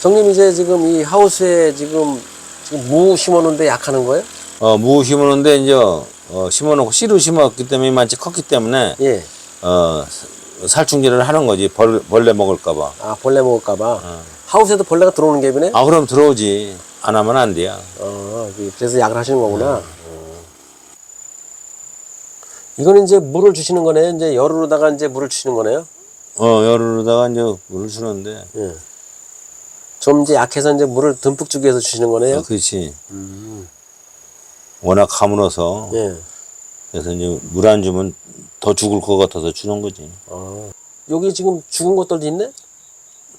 형님 이제 지금 이 하우스에 지금 무 심어놓는데 약하는 거예요? 무 심어놓는데 이제 심어놓고 씨로 심었기 때문에 이만치 컸기 때문에 예. 살충제를 하는 거지. 벌레 먹을까봐. 아, 벌레 먹을까봐. 하우스에도 벌레가 들어오는 갭이네? 아, 그럼 들어오지. 안 하면 안 돼요. 그래서 약을 하시는 거구나. 이거는 이제 물을 주시는 거네요. 이제 열으로다가 이제 물을 주시는 거네요. 열으로다가 이제 물을 주는데. 예. 좀 이제 약해서 이제 물을 듬뿍 주기 위해서 주시는 거네요. 그렇지. 워낙 가물어서. 예. 그래서 이제 물 안 주면 더 죽을 것 같아서 주는 거지. 여기 지금 죽은 것들도 있네?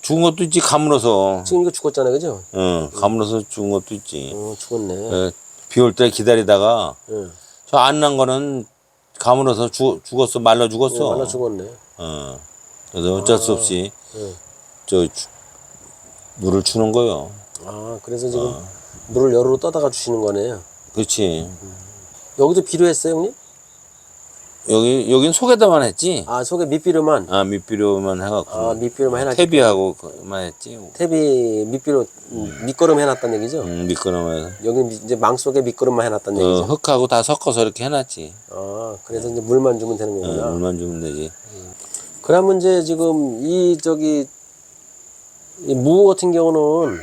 죽은 것도 있지, 가물어서. 지금 이거 죽었잖아요, 그죠? 가물어서 죽은 것도 있지. 죽었네. 비 올 때 기다리다가, 예. 저 안 난 거는 가물어서 죽었어. 말라 죽었어. 예, 말라 죽었네. 그래서 어쩔 수 없이, 물을 주는 거요. 그래서 지금 물을 열으로 떠다가 주시는 거네요. 그렇지. 여기도 비료했어요, 형님? 여긴 속에다만 했지. 속에 밑비료만? 밑비료만 해갖고. 밑비료만 해놨지. 퇴비하고 그만 했지. 퇴비, 밑비료, 밑거름 해놨단 얘기죠? 미끄럼해서. 여기 이제 망 속에 밑거름만 해놨단 얘기죠? 흙하고 다 섞어서 이렇게 해놨지. 그래서 이제 물만 주면 되는 거구나. 물만 주면 되지. 그러면 이제 지금 이 무 같은 경우는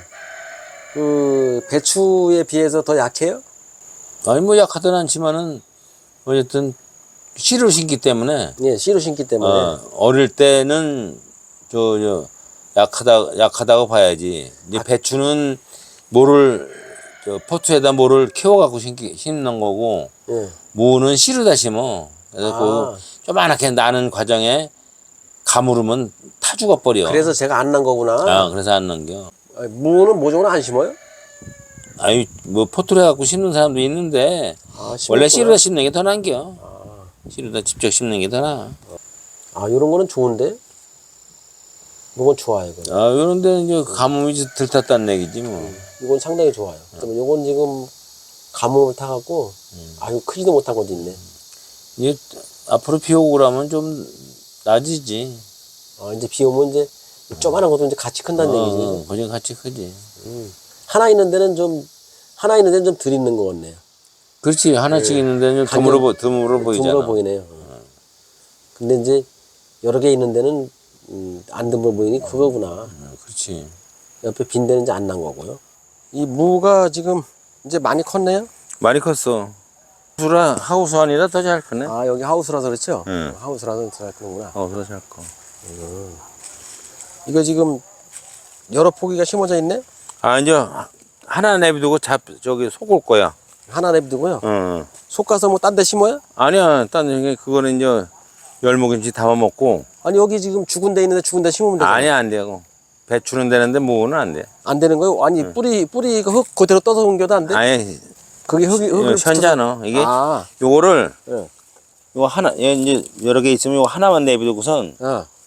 그 배추에 비해서 더 약해요? 아니, 뭐 약하진 않지만은, 어쨌든, 씨를 심기 때문에. 예, 씨로 심기 때문에. 어릴 때는, 약하다고 봐야지. 이제 배추는 포트에다 모를 키워갖고 심는 거고, 예. 무는 씨로다 심어. 그래서 조그맣게 나는 과정에 가물으면 타 죽어버려. 그래서 제가 안 난 거구나. 그래서 안 넘겨. 무는 모종으로 안 심어요? 아니, 뭐, 포트로 해갖고 심는 사람도 있는데, 원래 심었구나. 씨로다 심는 게 더 난겨. 씨로다 직접 심는 게 더 나아. 요런 거는 좋은데? 이건 좋아요, 이거. 요런데 이제 가뭄이 들탔다는 얘기지, 뭐. 이건 상당히 좋아요. 그러면 요건 지금 가뭄을 타갖고, 크지도 못한 것도 있네. 이제 앞으로 비 오고 그러면 좀 나아지지. 이제 비 오면 이제 조그만한 것도 이제 같이 큰다는 얘기지. 그냥 같이 크지. 하나 있는 데는 좀 덜 있는 것 같네요. 그렇지. 하나씩 있는데 좀 드물어 보이잖아. 드물어 보이네요. 근데 이제 여러 개 있는 데는 안 드물어 보이니 그거구나. 그렇지. 옆에 빈 데는 이제 안 난 거고요. 이 무가 지금 이제 많이 컸네요? 많이 컸어. 하우스 아니라 더 잘 크네. 여기 하우스라서 그렇죠? 응. 하우스라서 더 잘 크는구나. 더 잘 커. 이거 지금 여러 포기가 심어져 있네? 이제 하나 내비두고 속을 거야. 하나 내비두고요. 속 가서 뭐 딴 데 심어요? 아니야. 그거는 이제 열무김치 담아 먹고. 아니 여기 지금 죽은 데 있는데 죽은 데 심으면 되잖아. 아니야, 안 되고. 배추는 되는데 무는 안 돼. 안 되는 거요? 아니 뿌리가 흙 그대로 떠서 옮겨도 안 돼? 아니, 그게 흙을 현잖아. 이게 요거를 요거 하나 이제 여러 개 있으면 요거 하나만 내비두고선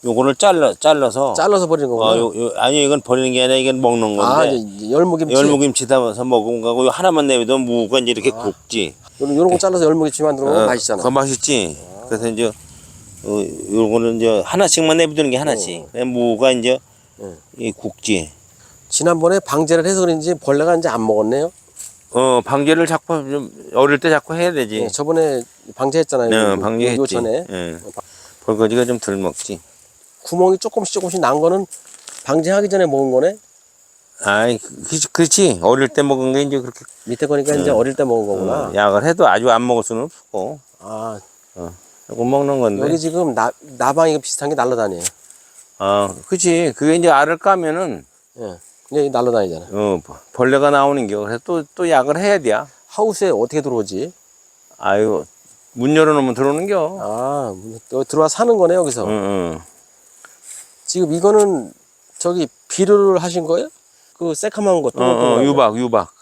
요거를 잘라서 버리는 거구나. 아니 이건 버리는 게 아니라 이건 먹는 건데. 이제 열무김치. 열무김치 담아서 먹은 거고 요 하나만 내비두면 무가 이제 이렇게 굽지. 요런 거 잘라서 열무김치 만들어 먹으면 맛있잖아. 그거 맛있지. 그래서 이제 요거는 이제 하나씩만 내비두는 게 하나씩. 무가 이제 이 국지. 지난번에 방제를 해서 그런지 벌레가 이제 안 먹었네요. 방제를 자꾸 좀 어릴 때 자꾸 해야 되지. 네, 저번에 방제했잖아요. 네, 방제했지. 요 전에. 벌거지가 좀 덜 먹지. 구멍이 조금씩 난 거는 방제하기 전에 먹은 거네. 그렇지. 어릴 때 먹은 게 이제 그렇게 밑에 거니까 이제 어릴 때 먹은 거구나. 약을 해도 아주 안 먹을 수는 없고. 조금 먹는 건데. 여기 지금 나방이 비슷한 게 날라다녀요. 그치. 그게 이제 알을 까면은, 여기 날라다니잖아. 벌레가 나오는 게. 그래서 또 약을 해야 돼. 하우스에 어떻게 들어오지? 문 열어놓으면 들어오는 겨. 여기 들어와 사는 거네, 여기서. 지금 이거는 비료를 하신 거예요? 그 새카만 것도. 유박. 유박.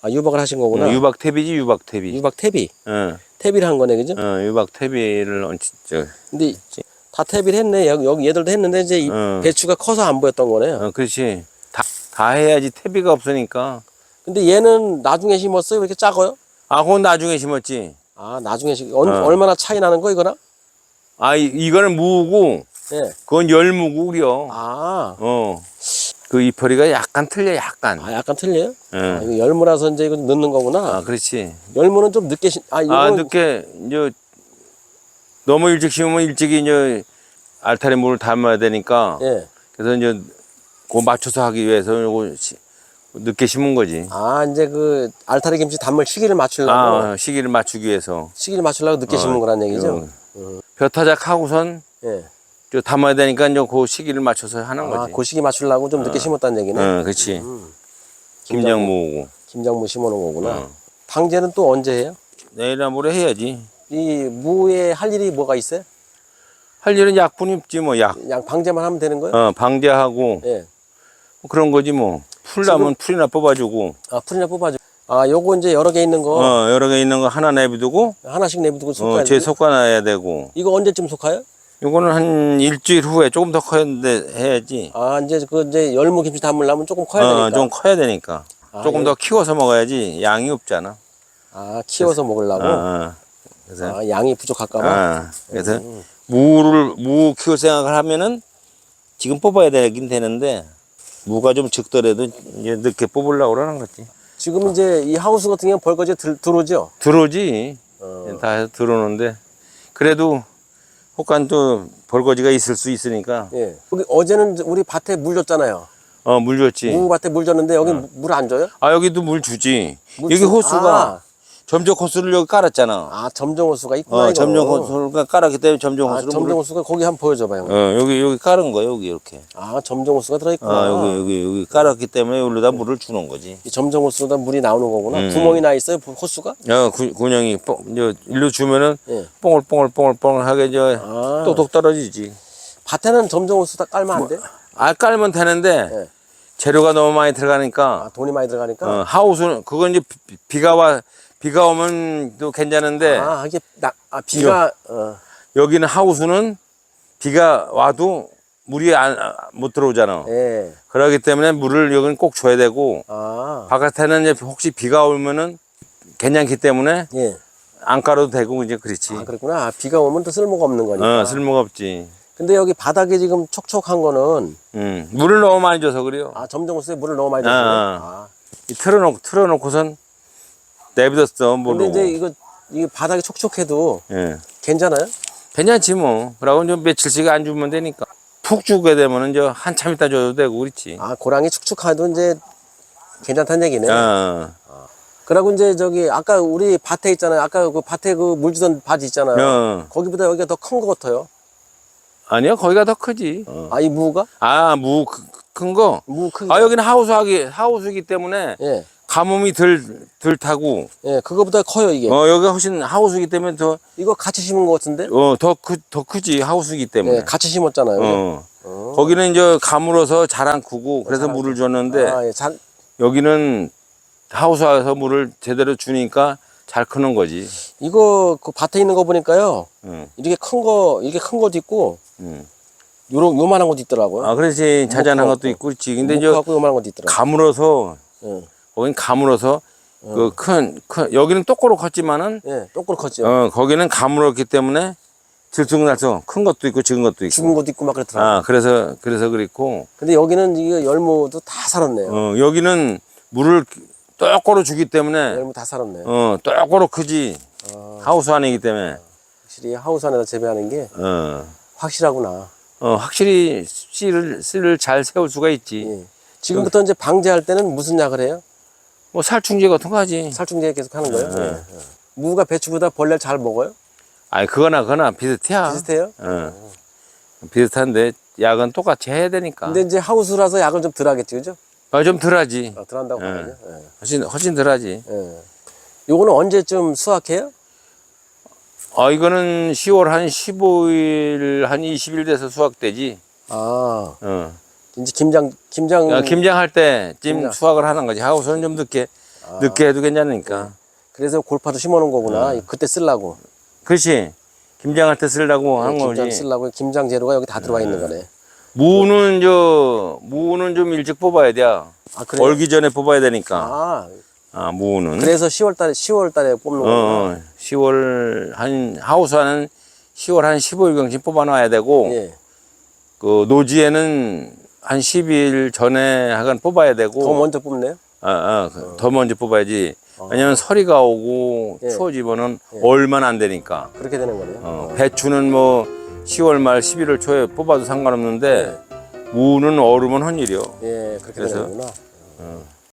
유박을 하신 거구나. 유박 퇴비지, 유박 퇴비. 유박 퇴비. 퇴비를 한 거네, 그죠? 유박 퇴비를 근데 다 퇴비를 했네. 여기 얘들도 했는데 이제 배추가 커서 안 보였던 거네요. 그렇지. 다 해야지. 퇴비가 없으니까. 근데 얘는 나중에 심었어요? 왜 이렇게 작아요? 그건 나중에 심었지. 나중에 얼마나 차이 나는 거 이거랑? 이거는 무고, 그건 열무고 그려. 그 잎허리가 약간 틀려, 약간. 아, 약간 틀려요? 예. 아, 이거 열무라서 이제 이거 넣는 거구나. 아, 그렇지. 열무는 좀 늦게 이거는 늦게, 이제, 너무 일찍 심으면 일찍이 이제 알타리 물을 담아야 되니까. 예. 그래서 이제, 그거 맞춰서 하기 위해서 요거 늦게 심은 거지. 아, 이제 그 알타리 김치 단물 시기를 맞추려고 시기를 맞추기 위해서. 시기를 맞추려고 늦게 심은 거란 얘기죠? 벼타작 하고선 예. 저 담아야 되니까 이제 그 시기를 맞춰서 하는 아, 거지. 그 시기 맞추려고 좀 늦게 심었다는 얘기네. 그렇지. 김장무고. 김장무 심어놓은 거구나. 방제는 또 언제 해요? 내일이나 모레 해야지. 이 무에 할 일이 뭐가 있어요? 할 일은 약분이 없지 뭐, 약. 그냥 방제만 하면 되는 거예요? 방제하고 예. 뭐 그런 거지 뭐. 풀 나면 풀이나 뽑아주고. 아, 풀이나 뽑아줘. 아, 요거 이제 여러 개 있는 거 여러 개 있는 거 하나 내비두고 하나씩 내비두고 솎아야 제 돼. 솎아놔야 되고. 이거 언제쯤 솎아요? 요거는 한 일주일 후에 조금 더 커야는데 해야지. 아, 이제 열무 김치 담으려면 조금 커야 되니까. 좀 커야 되니까. 아, 조금 더 키워서 먹어야지 양이 없잖아. 아, 키워서 먹으려고? 그래서 아, 양이 부족할까 봐? 그래서 무 키울 생각을 하면은 지금 뽑아야 되긴 되는데 무가 좀 적더라도 이제 늦게 뽑으려고 그러는 거지. 지금 이제 이 하우스 같은 경우는 벌거지 들어오죠? 들어오지. 다 해서 들어오는데 그래도 혹간 또 벌거지가 있을 수 있으니까 예. 여기 어제는 우리 밭에 물 줬잖아요. 물 줬지. 무 밭에 물 줬는데 여기 물 안 줘요? 여기도 물 주지. 물 여기 주- 호수가 점적 호수를 여기 깔았잖아. 아, 점정 호수가 있구나. 이거. 점적 호수가 깔았기 때문에 점적 아, 호수를 점정 호수가 거기 한번 보여줘봐요. 여기 깔은 거야 여기 이렇게. 아, 점정 호수가 들어있구나. 여기 깔았기 때문에 여기다 물을 주는 거지. 이 점정 호수보다 물이 나오는 거구나. 구멍이 나 있어요, 호수가? 군형이 이제 일로 주면은 예. 뽕을뽕을뽕을뽕을하게 이제 아. 똑똑 떨어지지. 밭에는 점정 호수 다 깔면 안 돼? 깔면 되는데 예. 재료가 너무 많이 들어가니까 아, 돈이 많이 들어가니까? 하우스는 그건 이제 비가 오면 또 괜찮은데 아, 이게 비가, 여기는 하우스는 비가 와도 물이 못 들어오잖아. 예. 그렇기 때문에 물을 여기는 꼭 줘야 되고 아, 바깥에는 이제 혹시 비가 오면은 괜찮기 때문에 예. 안 깔아도 되고 이제 그렇지. 아, 그렇구나. 아, 비가 오면 또 쓸모가 없는 거니까. 쓸모가 없지. 근데 여기 바닥에 지금 촉촉한 거는, 물을 너무 많이 줘서 그래요. 아, 점정 호수에 물을 너무 많이 줬어요. 아. 틀어놓고선 내비뒀어, 근데 물로. 이제 이게 바닥이 촉촉해도 예. 괜찮아요? 괜찮지 뭐. 그러고 좀 며칠씩 안 주면 되니까. 푹 주게 되면은 이제 한참 있다 줘도 되고 그렇지. 아, 고랑이 축축해도 이제 괜찮다는 얘기네. 어. 그러고 이제 아까 우리 밭에 있잖아요. 아까 그 밭에 그 물 주던 밭 있잖아요. 어. 거기보다 여기가 더 큰 거 같아요. 아니요, 거기가 더 크지. 아, 이 무가? 무 큰 거. 무 크기. 여기는 하우스이기 때문에 예. 가뭄이 덜 타고. 예, 그거보다 커요, 이게. 여기가 훨씬 하우스이기 때문에 이거 같이 심은 거 같은데? 더 크지, 하우스이기 때문에. 예, 같이 심었잖아요. 거기는 이제 가물어서 잘 안 크고 그래서 물을 줬는데 아, 예, 여기는 하우스에서 물을 제대로 주니까 잘 크는 거지. 이거 그 밭에 있는 거 보니까요. 응. 이렇게 큰 것도 있고, 응. 요만한 것도 있더라고요. 그렇지. 자잘한 묵고 것도 있고 있지. 근데 이제 묵하고 요만한 것도 있더라고요. 가물어서 예, 거긴 가물어서 그 큰 여기는 똑바로 컸지만은 예, 똑바로 컸죠. 거기는 가물었기 때문에 들쑥날쑥 큰 것도 있고 작은 것도 있고. 죽은 것도 있고 막 그렇더라고요. 그래서 그랬고. 근데 여기는 이거 열무도 다 살았네요. 여기는 물을 똑바로 주기 때문에 열무 다 살았네. 똑바로 크지. 하우스 안이기 때문에. 확실히 하우스 안에다 재배하는 게 확실하구나. 확실히 씨를 잘 세울 수가 있지. 예. 지금부터 이제 방제할 때는 무슨 약을 해요? 뭐 살충제 같은 거 하지. 살충제 계속 하는 거예요? 예. 무가 배추보다 벌레를 잘 먹어요? 그거나 비슷해. 비슷해요? 비슷한데 약은 똑같이 해야 되니까. 근데 이제 하우스라서 약을 좀 덜 하겠지, 그죠? 좀 덜하지. 덜 한다고 봐야죠. 예. 훨씬 덜하지. 예. 요거는 언제쯤 수확해요? 이거는 10월 한 15일, 한 20일 돼서 수확되지. 아, 어. 이제 김장, 김장할 때쯤 김장. 수확을 하는 거지. 하우스는 좀 늦게 해도 괜찮으니까. 그래서 골파도 심어 놓은 거구나. 그때 쓰려고. 그렇지. 김장할 때 쓰려고 하는 김장 거지. 쓰려고 김장 재료가 여기 다 들어와 있는 거네. 무는 좀 일찍 뽑아야 돼. 그래요? 얼기 전에 뽑아야 되니까. 무는. 그래서 10월 달에 뽑는 거구나. 10월 하우스는 10월 한 15일경쯤 뽑아놔야 되고, 예. 그 노지에는 한 10일 전에 하간 뽑아야 되고. 더 먼저 뽑네요. 더 먼저 뽑아야지. 왜냐면 서리가 오고 예. 추워지면은 얼마나 안 되니까. 그렇게 되는 거네요. 배추는 뭐 10월 말 11월 초에 뽑아도 상관없는데 무는 얼으면 헌일이요. 예, 그렇게 그래서, 되는구나.